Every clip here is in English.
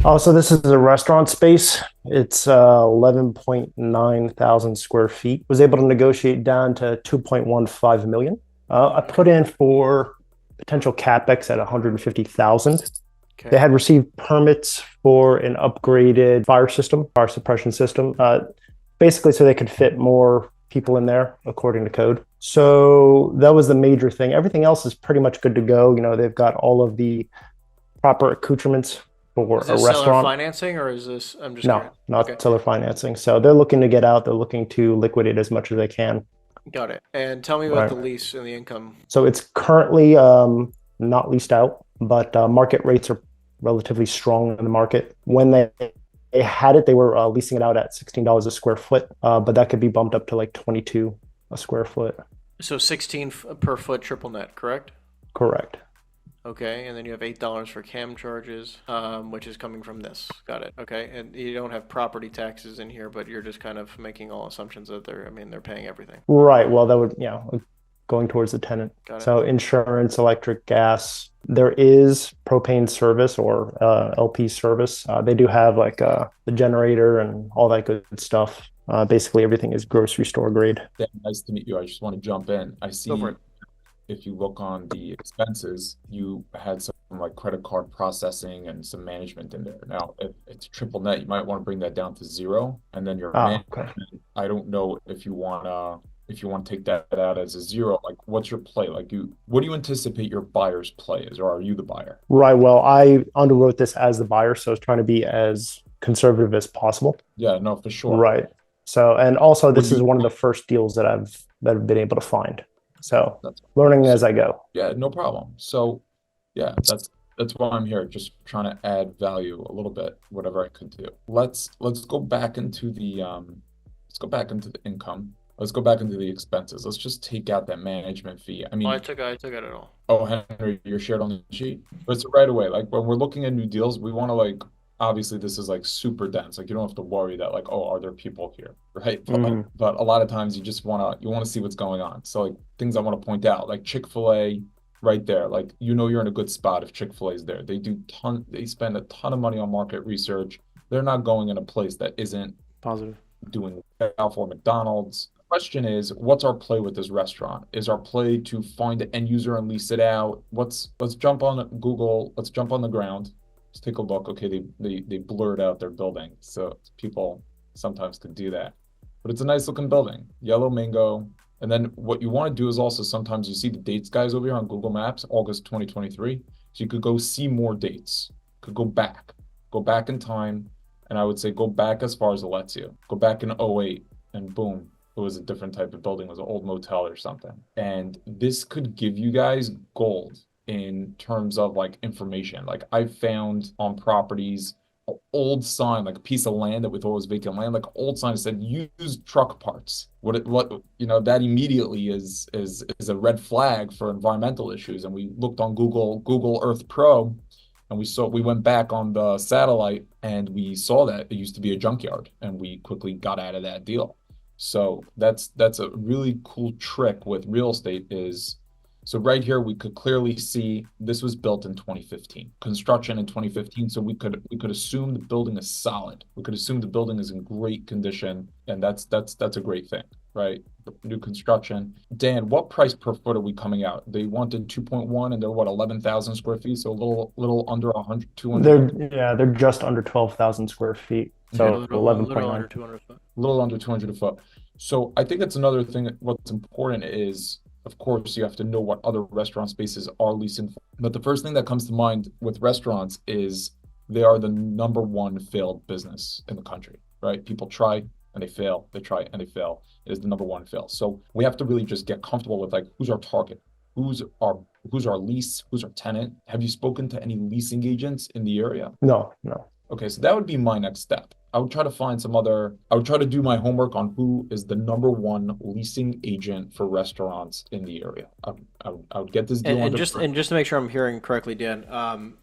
Oh, so this is a restaurant space. It's 11.9 thousand square feet. Was able to negotiate down to 2.15 million. I put in for potential capex at 150,000. They Okay. had received permits for an upgraded fire system, fire suppression system, basically so they could fit more people in there according to code. So that was the major thing. Everything else is pretty much good to go. They've got all of the proper accoutrements for Is a this seller restaurant. financing or is this, I'm just No, curious. Okay. not seller financing. So they're looking to get out. They're looking to liquidate as much as they can. Got it. And tell me about Right. the lease and the income. So it's currently not leased out, but market rates are relatively strong in the market. When they had it, they were leasing it out at $16 a square foot, but that could be bumped up to like 22 a square foot. So 16 per foot triple net, correct? Correct. Okay, and then you have $8 for cam charges, which is coming from this. Got it. Okay, and you don't have property taxes in here, but you're just kind of making all assumptions that they're, I mean, they're paying everything. Right. Well, that would, going towards the tenant. Got it. So insurance, electric, gas. There is propane service or LP service. They do have like the generator and all that good stuff. Basically, everything is grocery store grade. Dan, nice to meet you. I just want to jump in. I Go for see it. if you look on the expenses, you had some like credit card processing and some management in there. Now, if it's triple net, you might want to bring that down to zero, and then your Ah, okay. management. I don't know if you want to take that out as a zero. Like, what's your play? Like, what do you anticipate your buyer's play is, or are you the buyer? Right. Well, I underwrote this as the buyer, so I was trying to be as conservative as possible. Yeah, no, for sure. Right. So, and also Would this is you? one of the first deals that I've been able to find. So, That's learning so, as I go. yeah, no problem. So, yeah, that's why I'm here, just trying to add value a little bit, whatever I could do. Let's go back into the income. Let's go back into the expenses. Let's just take out that management fee. I Oh, mean, I took it all. oh, Henry, you're shared on the sheet. But it's right away. Like when we're looking at new deals, we want to like obviously this is like super dense. Like you don't have to worry that like, oh, are there people here? Right. Mhm. But a lot of times you want to see what's going on. So like things I want to point out, like Chick-fil-A right there. Like you're in a good spot if Chick-fil-A is there. They spend a ton of money on market research. They're not going in a place that isn't Positive. doing well for McDonald's. Question is, what's our play with this restaurant? Is our play to find the end user and lease it out? Let's jump on Google. Let's jump on the ground. Let's take a look. Okay, they blurred out their building, so people sometimes could do that. But it's a nice looking building, yellow mango. And then what you want to do is also sometimes you see the dates guys over here on Google Maps, August 2023. So you could go see more dates. Could go back in time, and I would say go back as far as it lets you. Go back in '08, and boom, it was a different type of building. It was an old motel or something. And this could give you guys gold in terms of like information. Like I found on properties an old sign, like a piece of land that we thought was vacant land, like an old sign that said use truck parts. That immediately is a red flag for environmental issues. And we looked on Google Earth Pro, and we went back on the satellite and we saw that it used to be a junkyard, and we quickly got out of that deal. So that's a really cool trick with real estate is, so right here we could clearly see this was built in 2015, construction in 2015. So we could assume the building is solid. We could assume the building is in great condition, and that's a great thing, right? New construction. Dan, what price per foot are we coming out? They wanted 2.1, and they're what, 11,000 square feet, so a little under 100, 200. They're just under 12,000 square feet. Okay, So A little under 11.9. 200 foot. a little under 200 a foot. So I think that's another thing. What's important is, of course, you have to know what other restaurant spaces are leasing for. But the first thing that comes to mind with restaurants is they are the number one failed business in the country, right? People try and they fail. They try and they fail. It is the number one fail. So we have to really just get comfortable with like who's our target, who's our lease, who's our tenant. Have you spoken to any leasing agents in the area? No, no. Okay, so that would be my next step. I would try to do my homework on who is the number one leasing agent for restaurants in the area. I would get this deal under. And just to make sure I'm hearing correctly, Dan,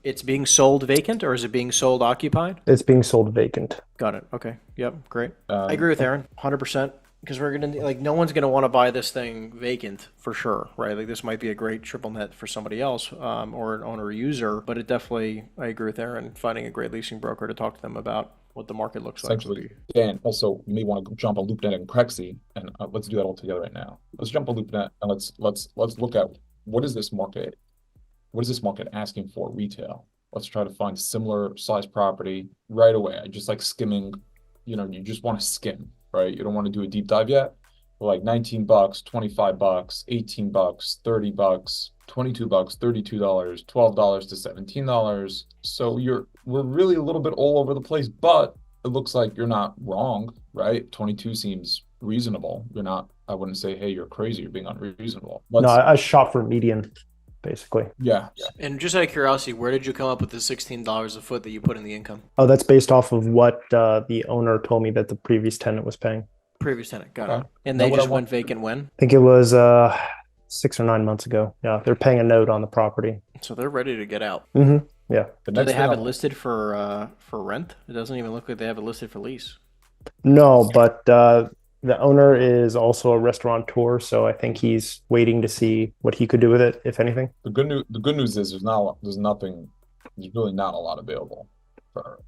it's being sold vacant or is it being sold occupied? It's being sold vacant. Got it. Okay. Yep. Great. I Um, agree with Aaron. 100%. Because we're gonna like no one's gonna want to buy this thing vacant for sure, right? Like this might be a great triple net for somebody else, or an owner user, but it definitely, I agree with Aaron, finding a great leasing broker to talk to them about what the market looks like would Essentially, be. Dan, also you may want to jump on LoopNet and CREsync, and let's do that all together right now. Let's jump on LoopNet and let's look at what is this market asking for retail? Let's try to find similar size property right away. I just like skimming, you just want to skim, right? You don't want to do a deep dive yet. But like $19, $25, $18, $30, $22, $32, $12 to $17. So we're really a little bit all over the place, but it looks like you're not wrong, right? 22 seems reasonable. I wouldn't say, hey, you're crazy, you're being unreasonable. No, I shot for median, basically. Yeah. And just out of curiosity, where did you come up with the $16 a foot that you put in the income? Oh, that's based off of what the owner told me that the previous tenant was paying. Previous tenant, got Okay. it. And Now they what I just want- went vacant when? I think it was 6 or 9 months ago. Yeah, they're paying a note on the property. So they're ready to get out. Mm-hmm. Yeah. The Do next they thing have I it listed for rent? It doesn't even look like they have it listed for lease. No, but the owner is also a restaurateur, so I think he's waiting to see what he could do with it, if anything. The good news is there's really not a lot available for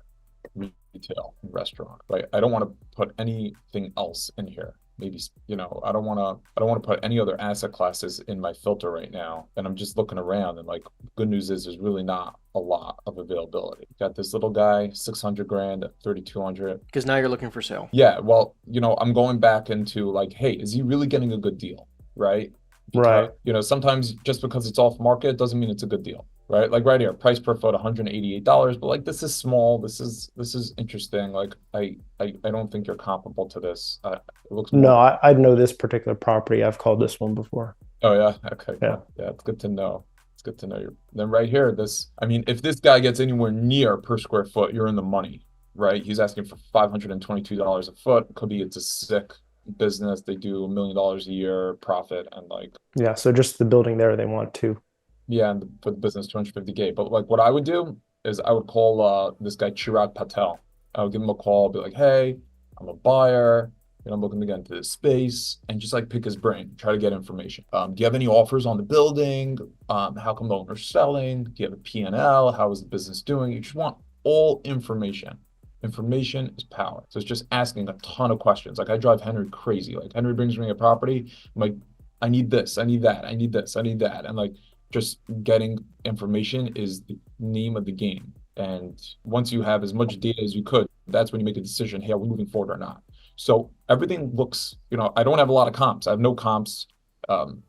retail and restaurant, right? I don't want to put anything else in here. Maybe, I don't want to put any other asset classes in my filter right now. And I'm just looking around and like, good news is there's really not a lot of availability. Got this little guy, 600 grand, 3,200. Because now you're looking for sale. Yeah, well, I'm going back into like, hey, is he really getting a good deal, right? Right. Sometimes just because it's off market doesn't mean it's a good deal, right? Like right here, price per foot $188, but like this is small. This is interesting. Like I don't think you're comparable to this. It looks more. No, I know this particular property. I've called this one before. Oh yeah, okay. Yeah. Yeah, it's good to know. It's good to know. Then right here, if this guy gets anywhere near per square foot, you're in the money, right? He's asking for $522 a foot. Could be it's a sick business. They do $1 million a year profit, and like, Yeah, so just the building there, they want to. yeah, and for the business 250K. But like what I would do is I would call this guy Chirag Patel. I would give him a call, be like, hey, I'm a buyer, I'm looking to get into this space, and just like pick his brain, try to get information. Do you have any offers on the building? How come the owner's selling? Do you have a P&L? How is the business doing? You just want all information. Information is power. So it's just asking a ton of questions. Like I drive Henry crazy. Like Henry brings me a property. I'm like, I need this, I need that, I need this, I need that. And like just getting information is the name of the game. And once you have as much data as you could, that's when you make a decision, hey, are we moving forward or not? So everything looks, I don't have a lot of comps. I have no comps.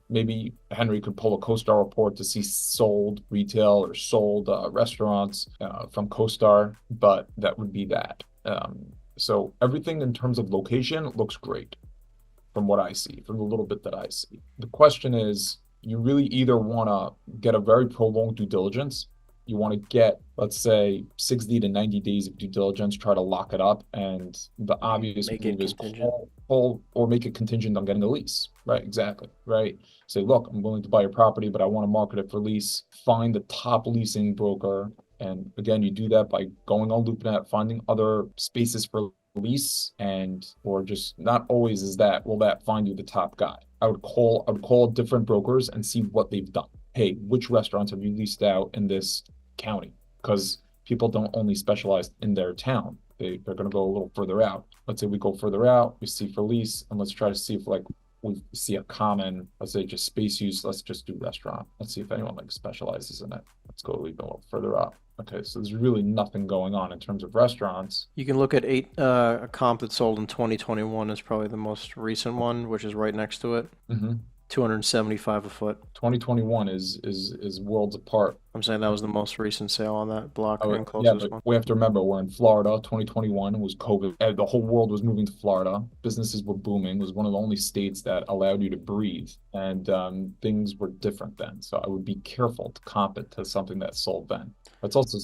Maybe Henry could pull a CoStar report to see sold retail or sold restaurants from CoStar, but that would be that. So everything in terms of location looks great from what I see, from the little bit that I see. The question is, you really either want to get a very prolonged due diligence. You want to get, let's say, 60 to 90 days of due diligence, try to lock it up. And the obvious move is call or make it contingent on getting a lease. Right, exactly. Right. Say, look, I'm willing to buy your property, but I want to market it for lease. Find the top leasing broker. And again, you do that by going on LoopNet, finding other spaces for lease, or just not always will that find you the top guy. I would call different brokers and see what they've done. Hey, which restaurants have you leased out in this county? Because people don't only specialize in their town. They're going to go a little further out. Let's say we go further out, we see for lease, and let's try to see if like we see a common, let's say just space use, let's just do restaurant. Let's see if anyone like specializes in it. Let's go even a little further up. Okay, so there's really nothing going on in terms of restaurants. You can look at a comp that sold in 2021 is probably the most recent one, which is right next to it. Mm-hmm. 275 a foot. 2021 is worlds apart. I'm saying that was the most recent sale on that block. Oh, and yeah, closest but one. we have to remember we're in Florida. 2021 was COVID. The whole world was moving to Florida. Businesses were booming. It was one of the only states that allowed you to breathe, and things were different then. So I would be careful to comp it to something that sold then. That's also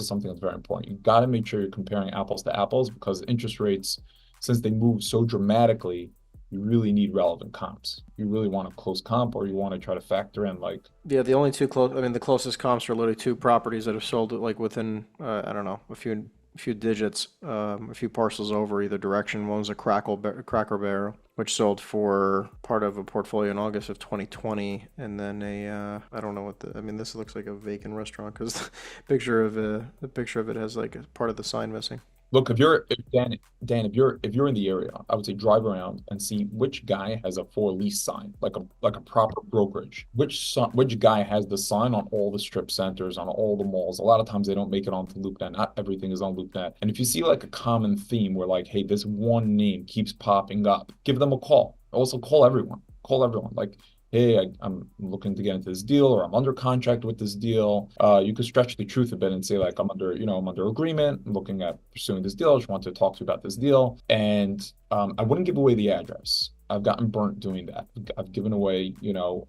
something that's very important. You've got to make sure you're comparing apples to apples, because interest rates, since they move so dramatically, you really need relevant comps. You really want a close comp, or you want to try to factor in like. Yeah, the only two the closest comps are literally two properties that have sold like within, I don't know, a few few digits, a few parcels over either direction. One was a Cracker Barrel, which sold for part of a portfolio in August of 2020, and then I don't know what I mean, this looks like a vacant restaurant because the picture of it has like a part of the sign missing. Look, Dan, if you're in the area, I would say drive around and see which guy has a for lease sign, like a proper brokerage. Which guy has the sign on all the strip centers, on all the malls. A lot of times they don't make it onto LoopNet. Not everything is on LoopNet. And if you see like a common theme where like, hey, this one name keeps popping up, give them a call. Also call everyone. Call everyone. Like, hey, I'm looking to get into this deal, or I'm under contract with this deal. You could stretch the truth a bit and say like, I'm under agreement, I'm looking at pursuing this deal. I just want to talk to you about this deal. And I wouldn't give away the address. I've gotten burnt doing that. I've given away,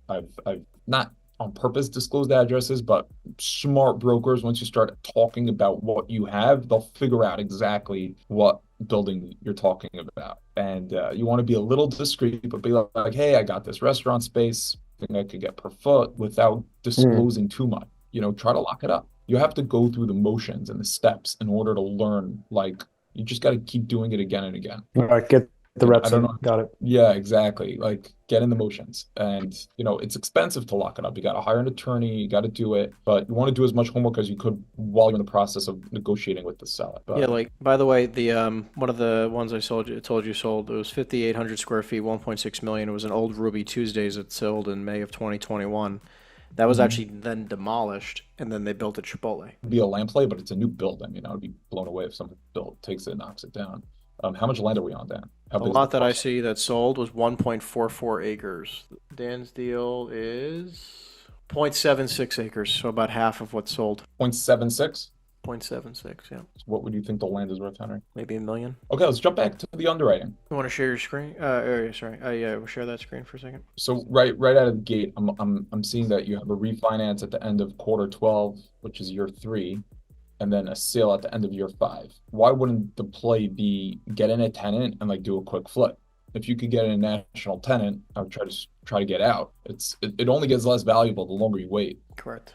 I've not on purpose disclosed addresses, but smart brokers, once you start talking about what you have, they'll figure out exactly what building you're talking about. And you want to be a little discreet, but be like, hey, I got this restaurant space, I think I could get per foot without disclosing too much. Try to lock it up. You have to go through the motions and the steps in order to learn. Like, you just got to keep doing it again and again. All right, get the reps I don't in. know. Got it. Yeah, exactly. Like, get in the motions. And, it's expensive to lock it up. You got to hire an attorney, you got to do it, but you want to do as much homework as you could while you're in the process of negotiating with the seller. But, Yeah, like by the way, the one of the ones I told you sold, it was 5,800 square feet, 1.6 million. It was an old Ruby Tuesdays that sold in May of 2021. That was actually then demolished, and then they built a Chipotle. It'd be a land play, but it's a new build. I mean, I would be blown away if someone takes it and knocks it down. How much land are we on, Dan? How The big is lot the that I parcel? see that sold was 1.44 acres. Dan's deal is 0.76 acres, so about half of what's sold. 0.76? 0.76, yeah. What would you think the land is worth, Henry? Maybe $1 million. Okay, let's jump back to the underwriting. You want to share your screen? Sorry. Yeah, we'll share that screen for a second. So right out of the gate, I'm seeing that you have a refinance at the end of quarter 12, which is year 3, and then a sale at the end of year 5. Why wouldn't the play be get in a tenant and like do a quick flip? If you could get in a national tenant, I would try to get out. It only gets less valuable the longer you wait. Correct.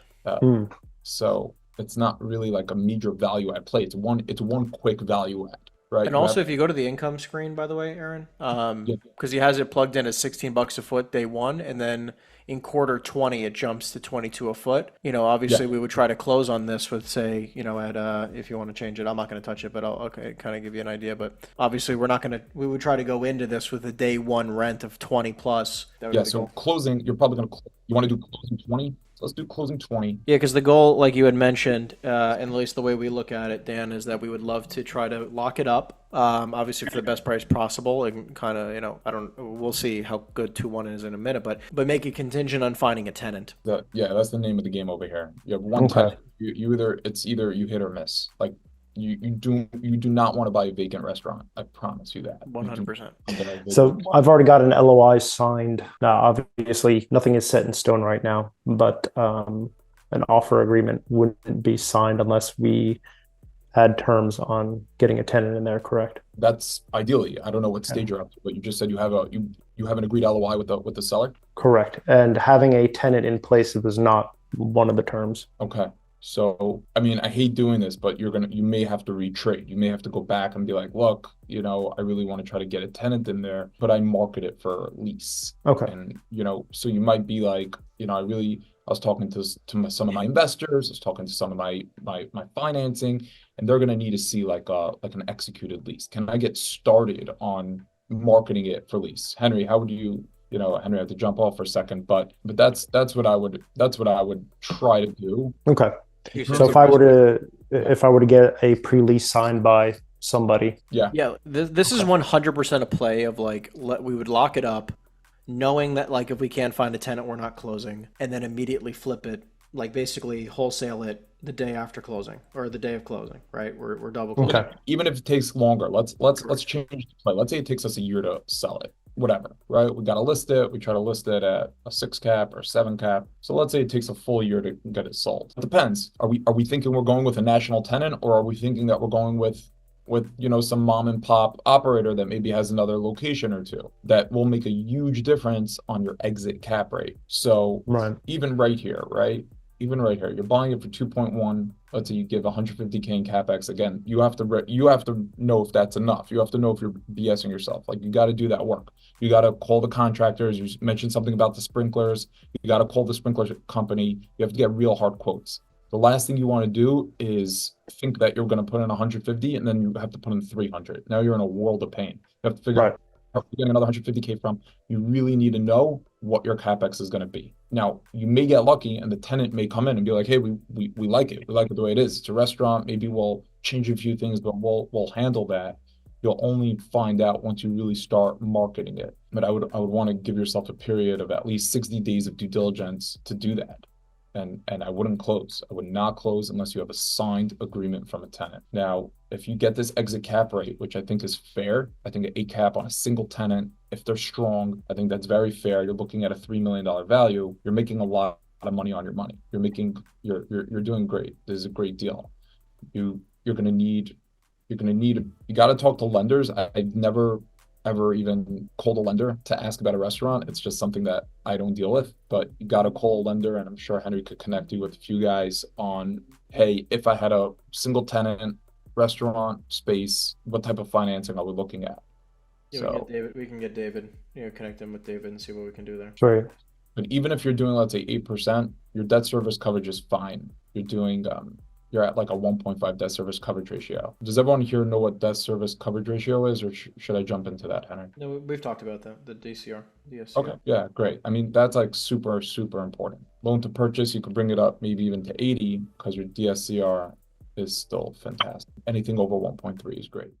So it's not really like a major value add play. It's one quick value add, right? And also, if you go to the income screen, by the way, Aaron, because he has it plugged in at $16 a foot day one, and then in quarter 20 it jumps to 22 a foot. Obviously we would try to close on this with, say, at if you want to change it, I'm not going to touch it, but I'll kind of give you an idea. But obviously we would try to go into this with a day one rent of 20 plus. Yeah. So closing, you're probably going to you want to do closing 20. So let's do closing 20. Yeah, because the goal, like you had mentioned, and at least the way we look at it, Dan, is that we would love to try to lock it up, obviously for the best price possible, and kind of, we'll see how good 2-1 is in a minute, but make it contingent on finding a tenant. That's the name of the game over here. You have one tenant. It's either you hit or miss. Like, you do not want to buy a vacant restaurant. I promise you that. 100%. So I've already got an LOI signed. Now, obviously, nothing is set in stone right now, but an offer agreement wouldn't be signed unless we had terms on getting a tenant in there. Correct? That's ideally. I don't know what stage you're up to, but you just said you have an agreed LOI with the seller. Correct. And having a tenant in place was not one of the terms. Okay. So, I mean, I hate doing this, but you may have to retrade. You may have to go back and be like, look, I really want to try to get a tenant in there, but I market it for lease. Okay. And, so you might be like, I was talking to some of my investors, I was talking to some of my financing, and they're going to need to see like an executed lease. Can I get started on marketing it for lease? Henry, how would you? Henry, I have to jump off for a second, but that's what I would try to do. Okay. So if I were to get a pre-lease signed by somebody. Yeah. This is 100% a play of like, we would lock it up, knowing that like if we can't find a tenant, we're not closing, and then immediately flip it, like basically wholesale it the day after closing or the day of closing, right? We're double closing. Okay. Even if it takes longer, let's change the play. Let's say it takes us a year to sell it. Whatever, right? We got to list it. We try to list it at a 6 cap or 7 cap. So let's say it takes a full year to get it sold. It depends. Are we thinking we're going with a national tenant, or are we thinking that we're going with some mom and pop operator that maybe has another location or two that will make a huge difference on your exit cap rate? So Right. even right here, right? even right here, you're buying it for 2.1. Let's say you give 150K in CapEx. Again, you have to know if that's enough. You have to know if you're BSing yourself. Like, you got to do that work. You got to call the contractors. You mentioned something about the sprinklers. You got to call the sprinkler company. You have to get real hard quotes. The last thing you want to do is think that you're going to put in 150 and then you have to put in 300. Now you're in a world of pain. You have to figure Right. out where you're getting another 150K from. You really need to know what your CapEx is going to be. Now, you may get lucky and the tenant may come in and be like, hey, we like it. We like it the way it is. It's a restaurant. Maybe we'll change a few things, but we'll handle that. You'll only find out once you really start marketing it. But I would want to give yourself a period of at least 60 days of due diligence to do that. And I wouldn't close. I would not close unless you have a signed agreement from a tenant. Now, if you get this exit cap rate, which I think is fair, I think an 8 cap on a single tenant, if they're strong, I think that's very fair. You're looking at a $3 million value. You're making a lot of money on your money. You're doing great. This is a great deal. You're gonna need you got to talk to lenders. I've never ever even called a lender to ask about a restaurant. It's just something that I don't deal with, but you got to call a lender, and I'm sure Henry could connect you with a few guys on, hey, if I had a single tenant restaurant space, what type of financing are we looking at? Yeah, So, we can get David, connect him with David and see what we can do there. Right. but even if you're doing, let's say 8%, your debt service coverage is fine. You're at like a 1.5 debt service coverage ratio. Does everyone here know what debt service coverage ratio is, or should I jump into that, Henry? No, we've talked about that, the DCR, DSCR. Okay, yeah, great. I mean, that's like super, super important. Loan to purchase, you could bring it up maybe even to 80 because your DSCR is still fantastic. Anything over 1.3 is great.